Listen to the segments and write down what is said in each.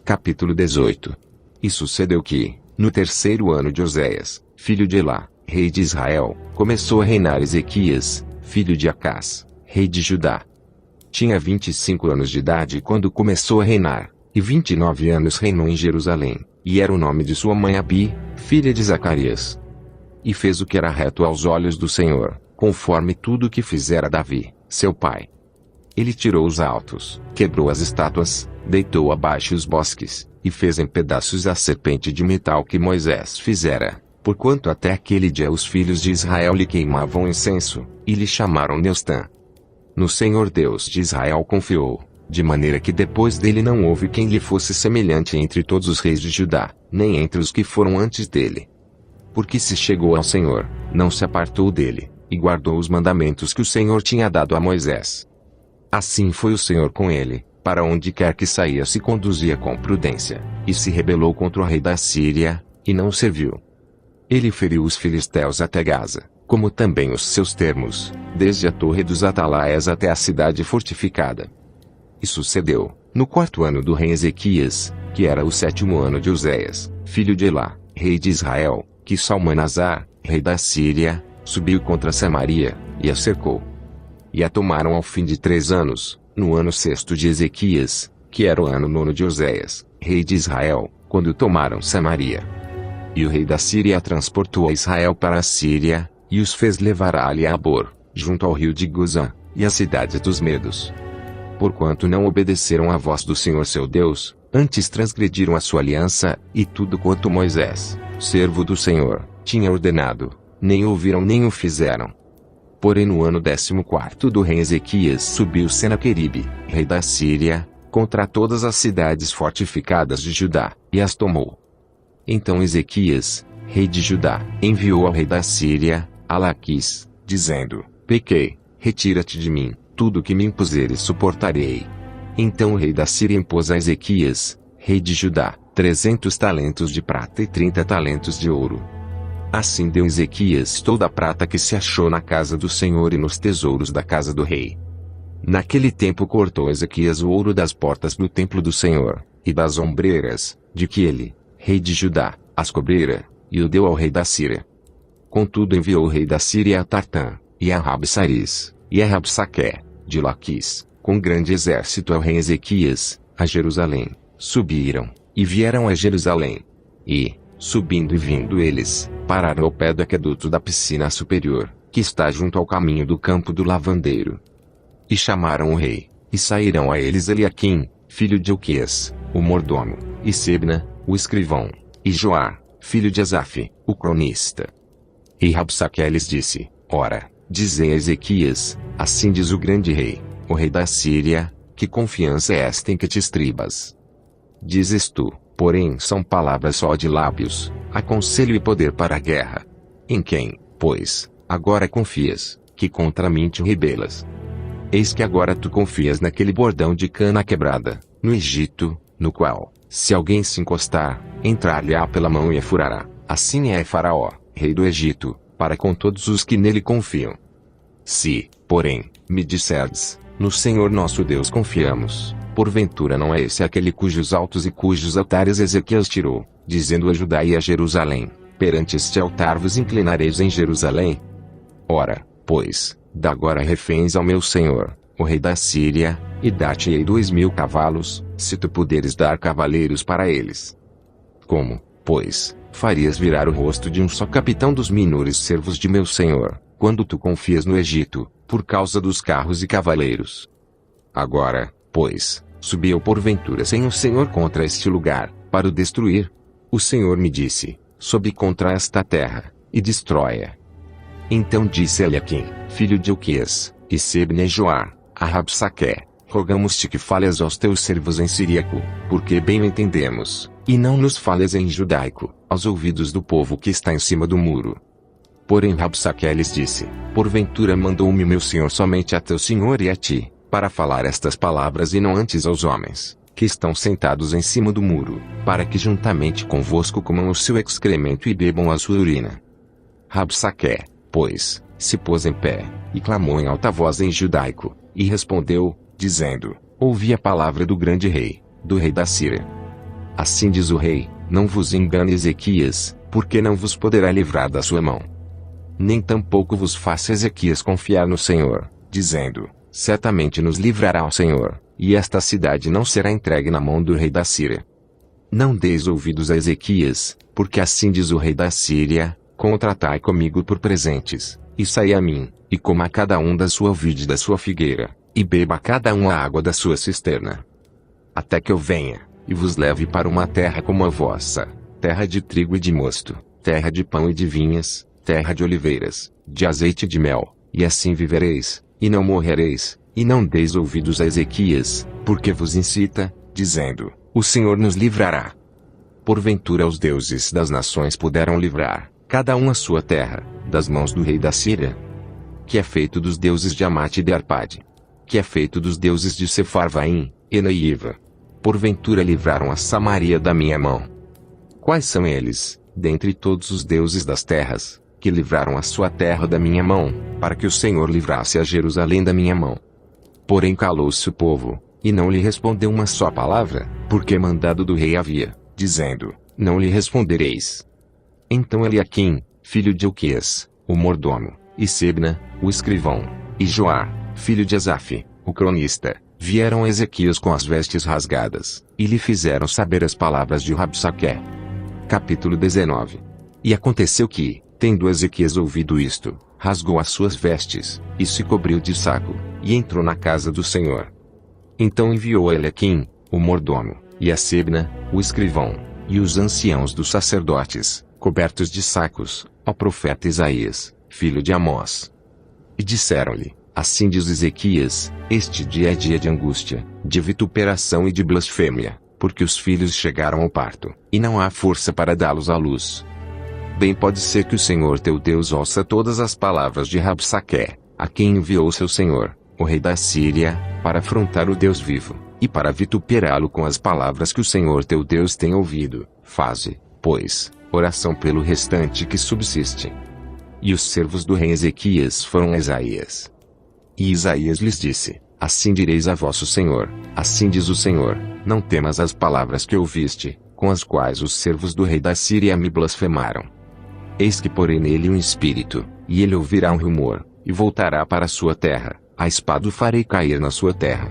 Capítulo 18. E sucedeu que, no terceiro ano de Oséias, filho de Elá, rei de Israel, começou a reinar Ezequias, filho de Acás, rei de Judá. Tinha 25 anos de idade quando começou a reinar, e 29 anos reinou em Jerusalém, e era o nome de sua mãe Abi, filha de Zacarias. E fez o que era reto aos olhos do Senhor, conforme tudo o que fizera Davi, seu pai. Ele tirou os altos, quebrou as estátuas, deitou abaixo os bosques, e fez em pedaços a serpente de metal que Moisés fizera, porquanto até aquele dia os filhos de Israel lhe queimavam incenso, e lhe chamaram Neustã. No Senhor Deus de Israel confiou, de maneira que depois dele não houve quem lhe fosse semelhante entre todos os reis de Judá, nem entre os que foram antes dele. Porque se chegou ao Senhor, não se apartou dele, e guardou os mandamentos que o Senhor tinha dado a Moisés. Assim foi o Senhor com ele, para onde quer que saía se conduzia com prudência, e se rebelou contra o rei da Síria, e não o serviu. Ele feriu os filisteus até Gaza, como também os seus termos, desde a torre dos atalaias até a cidade fortificada. E sucedeu, no quarto ano do rei Ezequias, que era o sétimo ano de Oséias, filho de Elá, rei de Israel, que Salmanasar, rei da Síria, subiu contra Samaria, e a cercou. E a tomaram ao fim de 3 anos, no ano sexto de Ezequias, que era o ano nono de Oséias, rei de Israel, quando tomaram Samaria. E o rei da Síria transportou a Israel para a Síria, e os fez levar a Aliabor, junto ao rio de Gozã, e as cidades dos Medos. Porquanto não obedeceram à voz do Senhor seu Deus, antes transgrediram a sua aliança, e tudo quanto Moisés, servo do Senhor, tinha ordenado, nem ouviram nem o fizeram. Porém no ano 14º do rei Ezequias subiu Senaqueribe, rei da Síria, contra todas as cidades fortificadas de Judá, e as tomou. Então Ezequias, rei de Judá, enviou ao rei da Síria, a Laquis, dizendo: Pequei, retira-te de mim, tudo que me impuseres suportarei. Então o rei da Síria impôs a Ezequias, rei de Judá, 300 talentos de prata e 30 talentos de ouro. Assim deu Ezequias toda a prata que se achou na casa do Senhor e nos tesouros da casa do rei. Naquele tempo cortou Ezequias o ouro das portas do templo do Senhor, e das ombreiras, de que ele, rei de Judá, as cobrira, e o deu ao rei da Síria. Contudo enviou o rei da Síria a Tartã, e a Rabsaris, e a Rabsaqué, de Laquis, com grande exército ao rei Ezequias, a Jerusalém. Subiram, e vieram a Jerusalém. E, subindo e vindo eles, pararam ao pé do aqueduto da piscina superior, que está junto ao caminho do campo do lavandeiro. E chamaram o rei, e saíram a eles Eliaquim, filho de Ilquias, o mordomo, e Sebna, o escrivão, e Joá, filho de Asaf, o cronista. E Rabsaqué lhes disse: Ora, dizei a Ezequias, assim diz o grande rei, o rei da Síria, que confiança é esta em que te estribas? Dizes tu, porém são palavras só de lábios, aconselho e poder para a guerra. Em quem, pois, agora confias, que contra mim te rebelas? Eis que agora tu confias naquele bordão de cana quebrada, no Egito, no qual, se alguém se encostar, entrar-lhe-á pela mão e a furará. Assim é Faraó, rei do Egito, para com todos os que nele confiam. Se, porém, me disserdes, no Senhor nosso Deus confiamos, porventura não é esse aquele cujos altos e cujos altares Ezequias tirou, dizendo a Judá e a Jerusalém: perante este altar vos inclinareis em Jerusalém? Ora, pois, dá agora reféns ao meu senhor, o rei da Síria, e dá-te-ei 2.000 cavalos, se tu puderes dar cavaleiros para eles. Como, pois, farias virar o rosto de um só capitão dos minores servos de meu senhor, quando tu confias no Egito, por causa dos carros e cavaleiros? Agora, pois, subiu porventura sem o Senhor contra este lugar, para o destruir? O Senhor me disse: sobe contra esta terra, e destrói-a. Então disse Eliaquim, filho de Ilquias, e Sebna e Joá, a Rabsaqué: rogamos-te que fales aos teus servos em siríaco, porque bem o entendemos, e não nos fales em judaico, aos ouvidos do povo que está em cima do muro. Porém Rabsaqué lhes disse: porventura mandou-me meu senhor somente a teu senhor e a ti, para falar estas palavras e não antes aos homens, que estão sentados em cima do muro, para que juntamente convosco comam o seu excremento e bebam a sua urina. Rabsaqué, pois, se pôs em pé, e clamou em alta voz em judaico, e respondeu, dizendo: ouvi a palavra do grande rei, do rei da Síria. assim diz o rei, não vos engane Ezequias, porque não vos poderá livrar da sua mão. Nem tampouco vos faça Ezequias confiar no Senhor, dizendo, certamente nos livrará o Senhor, e esta cidade não será entregue na mão do rei da Síria. Não deis ouvidos a Ezequias, porque assim diz o rei da Síria, contratai comigo por presentes, e saí a mim, e coma cada um da sua vide e da sua figueira, e beba cada um a água da sua cisterna. Até que eu venha, e vos leve para uma terra como a vossa, terra de trigo e de mosto, terra de pão e de vinhas, terra de oliveiras, de azeite e de mel, e assim vivereis, e não morrereis, e não deis ouvidos a Ezequias, porque vos incita, dizendo, o Senhor nos livrará. Porventura os deuses das nações puderam livrar, cada um a sua terra, das mãos do rei da Síria? Que é feito dos deuses de Amate e de Arpade? Que é feito dos deuses de Sefarvaim, Ena e Iva? Porventura livraram a Samaria da minha mão? Quais são eles, dentre todos os deuses das terras, que livraram a sua terra da minha mão, para que o Senhor livrasse a Jerusalém da minha mão? Porém calou-se o povo, e não lhe respondeu uma só palavra, porque mandado do rei havia, dizendo, não lhe respondereis. Então Eliaquim, filho de Ilquias, o mordomo, e Sebna, o escrivão, e Joá, filho de Asaf, o cronista, vieram a Ezequias com as vestes rasgadas, e lhe fizeram saber as palavras de Rabsaque. Capítulo 19. E aconteceu que, tendo Ezequias ouvido isto, rasgou as suas vestes, e se cobriu de saco, e entrou na casa do Senhor. Então enviou a Eliaquim, o mordomo, e a Sebna, o escrivão, e os anciãos dos sacerdotes, cobertos de sacos, ao profeta Isaías, filho de Amós. E disseram-lhe, assim diz Ezequias, este dia é dia de angústia, de vituperação e de blasfêmia, porque os filhos chegaram ao parto, e não há força para dá-los à luz. Bem pode ser que o Senhor teu Deus ouça todas as palavras de Rabsaque, a quem enviou seu senhor, o rei da Síria, para afrontar o Deus vivo, e para vituperá-lo com as palavras que o Senhor teu Deus tem ouvido. Faze, pois, oração pelo restante que subsiste. E os servos do rei Ezequias foram a Isaías. E Isaías lhes disse, assim direis a vosso Senhor, assim diz o Senhor, não temas as palavras que ouviste, com as quais os servos do rei da Síria me blasfemaram. Eis que porei nele um espírito, e ele ouvirá um rumor, e voltará para a sua terra, a espada o farei cair na sua terra.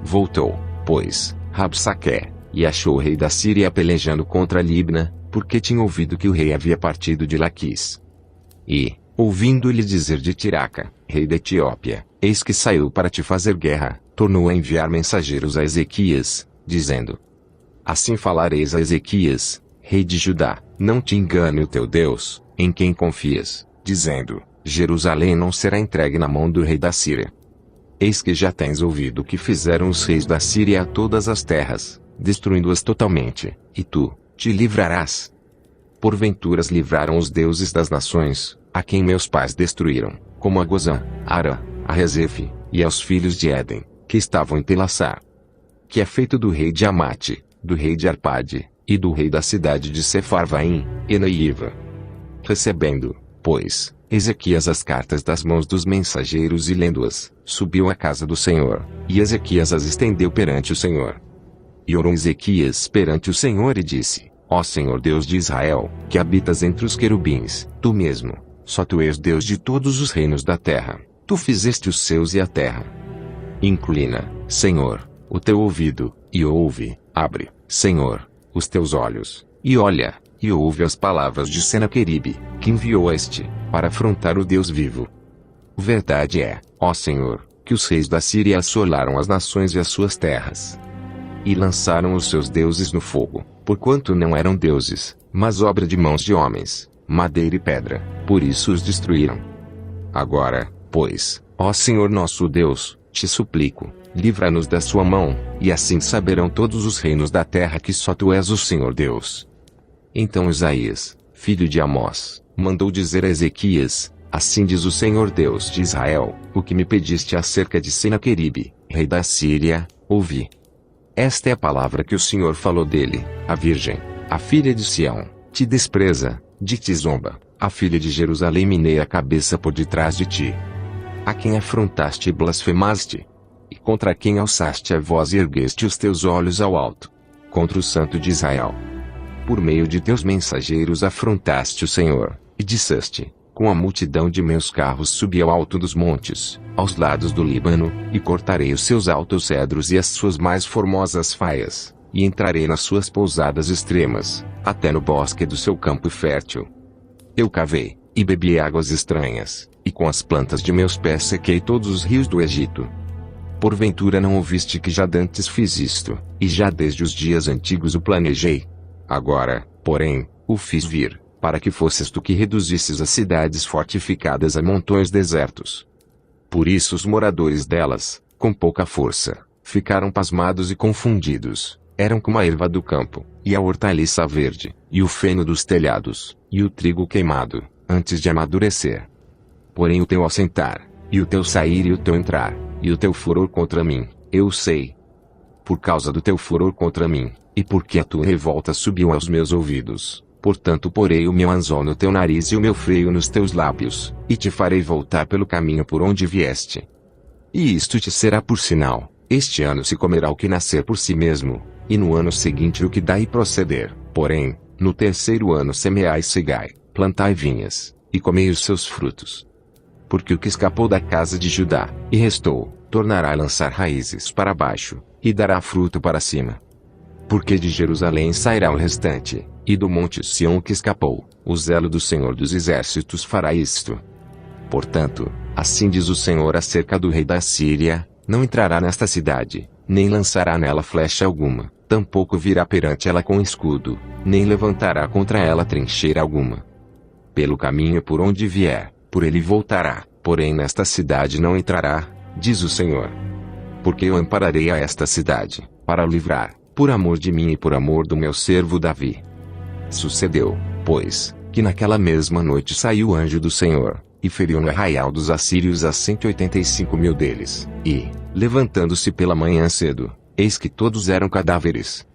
Voltou, pois, Rabsaque, e achou o rei da Síria pelejando contra Libna, porque tinha ouvido que o rei havia partido de Laquis. E, ouvindo-lhe dizer de Tiraca, rei da Etiópia, eis que saiu para te fazer guerra, tornou a enviar mensageiros a Ezequias, dizendo, assim falareis a Ezequias, rei de Judá, não te engane o teu Deus, em quem confias, dizendo, Jerusalém não será entregue na mão do rei da Síria. Eis que já tens ouvido o que fizeram os reis da Síria a todas as terras, destruindo-as totalmente, e tu, te livrarás. Porventuras livraram os deuses das nações, a quem meus pais destruíram, como a Gozã, Ara, a Rezefe, e aos filhos de Éden, que estavam em Telassar. Que é feito do rei de Amate, do rei de Arpade, e do rei da cidade de Sefarvaim, Ena e Iva. Recebendo, pois, Ezequias as cartas das mãos dos mensageiros e lendo-as, subiu à casa do Senhor, e Ezequias as estendeu perante o Senhor. E orou Ezequias perante o Senhor e disse, ó Senhor Deus de Israel, que habitas entre os querubins, tu mesmo, só tu és Deus de todos os reinos da terra, tu fizeste os céus e a terra. Inclina, Senhor, o teu ouvido, e ouve, abre, Senhor, os teus olhos, e olha, e ouve as palavras de Senaqueribe, que enviou este, para afrontar o Deus vivo. Verdade é, ó Senhor, que os reis da Síria assolaram as nações e as suas terras. E lançaram os seus deuses no fogo, porquanto não eram deuses, mas obra de mãos de homens, madeira e pedra, por isso os destruíram. Agora, pois, ó Senhor nosso Deus, te suplico, livra-nos da sua mão, e assim saberão todos os reinos da terra que só tu és o Senhor Deus. Então Isaías, filho de Amós, mandou dizer a Ezequias, assim diz o Senhor Deus de Israel, o que me pediste acerca de Senaqueribe, rei da Síria, ouvi. Esta é a palavra que o Senhor falou dele, a virgem, a filha de Sião, te despreza, de ti zomba, a filha de Jerusalém meneia a cabeça por detrás de ti. A quem afrontaste e blasfemaste? E contra quem alçaste a voz e ergueste os teus olhos ao alto? contra o Santo de Israel. Por meio de teus mensageiros afrontaste o Senhor, e disseste: com a multidão de meus carros subi ao alto dos montes, aos lados do Líbano, e cortarei os seus altos cedros e as suas mais formosas faias, e entrarei nas suas pousadas extremas, até no bosque do seu campo fértil. Eu cavei, e bebi águas estranhas, e com as plantas de meus pés sequei todos os rios do Egito. Porventura não ouviste que já dantes fiz isto, e já desde os dias antigos o planejei? Agora, porém, o fiz vir, para que fosses tu que reduzisses as cidades fortificadas a montões desertos. Por isso os moradores delas, com pouca força, ficaram pasmados e confundidos, eram como a erva do campo, e a hortaliça verde, e o feno dos telhados, e o trigo queimado, antes de amadurecer. Porém o teu assentar, e o teu sair e o teu entrar, e o teu furor contra mim, eu sei. Por causa do teu furor contra mim, e porque a tua revolta subiu aos meus ouvidos, portanto porei o meu anzol no teu nariz e o meu freio nos teus lábios, e te farei voltar pelo caminho por onde vieste. E isto te será por sinal: este ano se comerá o que nascer por si mesmo, e no ano seguinte o que daí proceder, porém, no terceiro ano semeai e cegai, plantai vinhas, e comei os seus frutos. Porque o que escapou da casa de Judá, e restou, tornará a lançar raízes para baixo, e dará fruto para cima. Porque de Jerusalém sairá o restante, e do monte Sião o que escapou, o zelo do Senhor dos Exércitos fará isto. Portanto, assim diz o Senhor acerca do rei da Síria: não entrará nesta cidade, nem lançará nela flecha alguma, tampouco virá perante ela com escudo, nem levantará contra ela trincheira alguma. Pelo caminho por onde vier, por ele voltará, porém nesta cidade não entrará, diz o Senhor. Porque eu ampararei a esta cidade, para o livrar, por amor de mim e por amor do meu servo Davi. Sucedeu, pois, que naquela mesma noite saiu o anjo do Senhor, e feriu no arraial dos assírios a 185.000 deles, e, levantando-se pela manhã cedo, eis que todos eram cadáveres.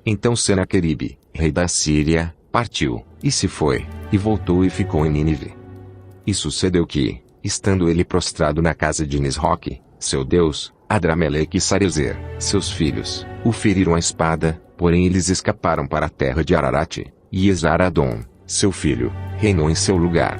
Então Senaqueribe, rei da Síria, partiu, e se foi, e voltou e ficou em Nínive. E sucedeu que, estando ele prostrado na casa de Nisroque, seu deus, Adrameleque e Sarezer, seus filhos, o feriram à espada, porém eles escaparam para a terra de Ararate, e Esaradom, seu filho, reinou em seu lugar.